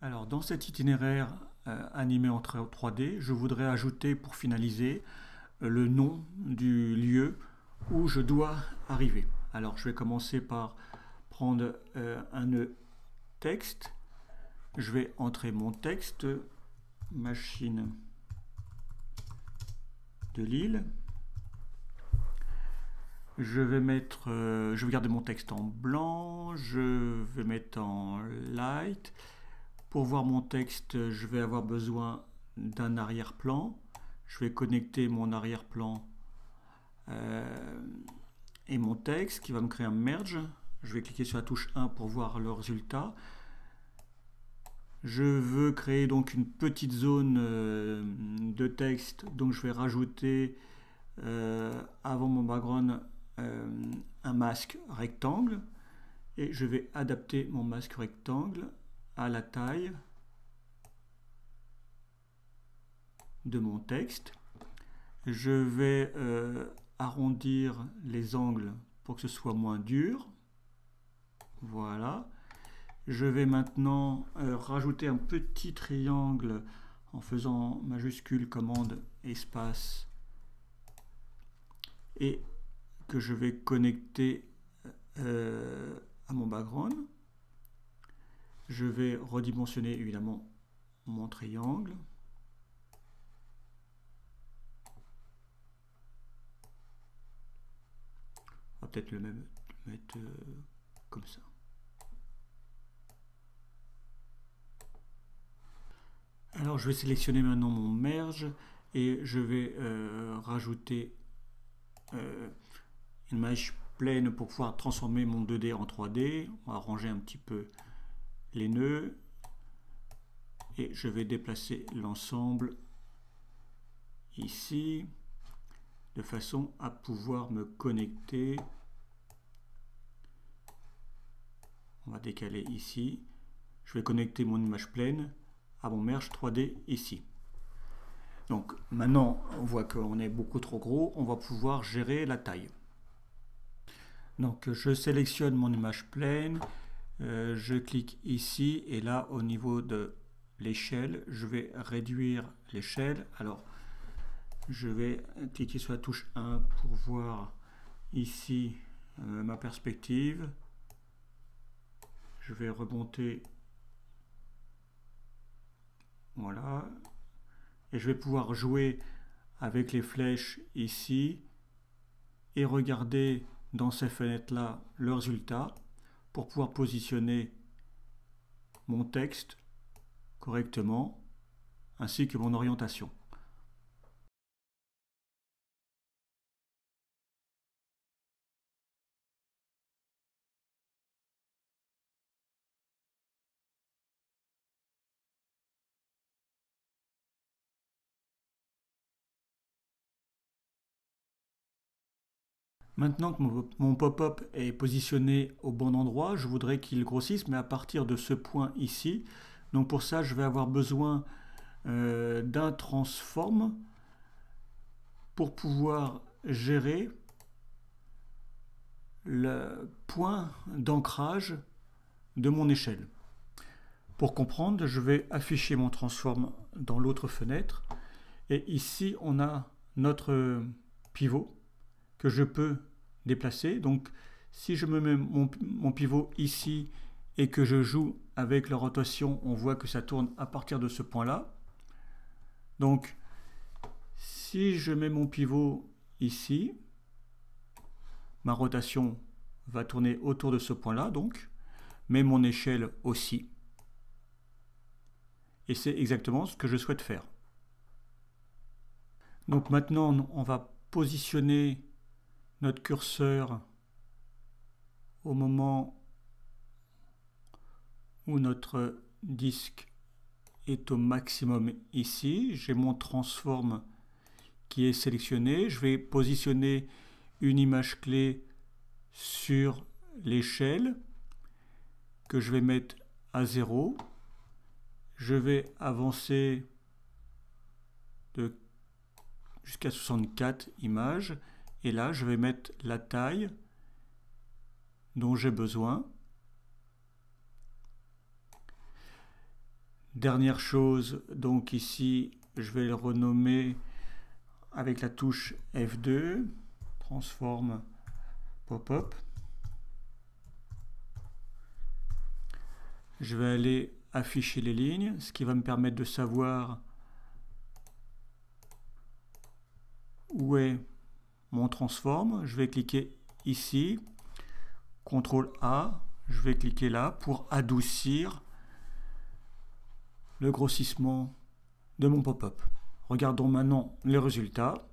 Alors, dans cet itinéraire animé en 3D, je voudrais ajouter pour finaliser le nom du lieu où je dois arriver. Alors, je vais commencer par prendre un nœud texte. Je vais entrer mon texte, machine de Lille. Je vais garder mon texte en blanc, je vais mettre en light. Pour voir mon texte, je vais avoir besoin d'un arrière-plan. Je vais connecter mon arrière-plan et mon texte qui va me créer un merge. Je vais cliquer sur la touche 1 pour voir le résultat. Je veux créer donc une petite zone de texte, donc je vais rajouter avant mon background un masque rectangle et je vais adapter mon masque rectangle à la taille de mon texte. Je vais arrondir les angles pour que ce soit moins dur. Voilà. Je vais maintenant rajouter un petit triangle en faisant majuscule, commande, espace et que je vais connecter à mon background. Je vais redimensionner évidemment mon triangle. On va peut-être le même mettre comme ça. Alors je vais sélectionner maintenant mon merge et je vais rajouter une image pleine pour pouvoir transformer mon 2D en 3D. On va ranger un petit peu les nœuds et je vais déplacer l'ensemble ici de façon à pouvoir me connecter. On va décaler ici. Je vais connecter mon image pleine à mon merge 3D ici. Donc maintenant on voit qu'on est beaucoup trop gros, on va pouvoir gérer la taille. Donc je sélectionne mon image pleine, je clique ici et là au niveau de l'échelle, je vais réduire l'échelle. Alors je vais cliquer sur la touche 1 pour voir ici ma perspective. Je vais remonter, voilà, et je vais pouvoir jouer avec les flèches ici et regarder dans ces fenêtres là le résultat pour pouvoir positionner mon texte correctement ainsi que mon orientation. Maintenant que mon pop-up est positionné au bon endroit, je voudrais qu'il grossisse, mais à partir de ce point ici. Donc pour ça, je vais avoir besoin d'un transform pour pouvoir gérer le point d'ancrage de mon échelle. Pour comprendre, je vais afficher mon transform dans l'autre fenêtre. Et ici, on a notre pivot que je peux déplacer. Donc, si je me mets mon pivot ici et que je joue avec la rotation, on voit que ça tourne à partir de ce point-là. Donc, si je mets mon pivot ici, ma rotation va tourner autour de ce point-là, donc, mais mon échelle aussi. Et c'est exactement ce que je souhaite faire. Donc maintenant, on va positionner notre curseur au moment où notre disque est au maximum ici. J'ai mon transform qui est sélectionné. Je vais positionner une image clé sur l'échelle que je vais mettre à 0. Je vais avancer jusqu'à 64 images et là je vais mettre la taille dont j'ai besoin. Dernière chose, donc ici, je vais le renommer avec la touche F2, transform pop-up. Je vais aller afficher les lignes, ce qui va me permettre de savoir où est mon transform. Je vais cliquer ici, CTRL A, je vais cliquer là pour adoucir le grossissement de mon pop-up. Regardons maintenant les résultats.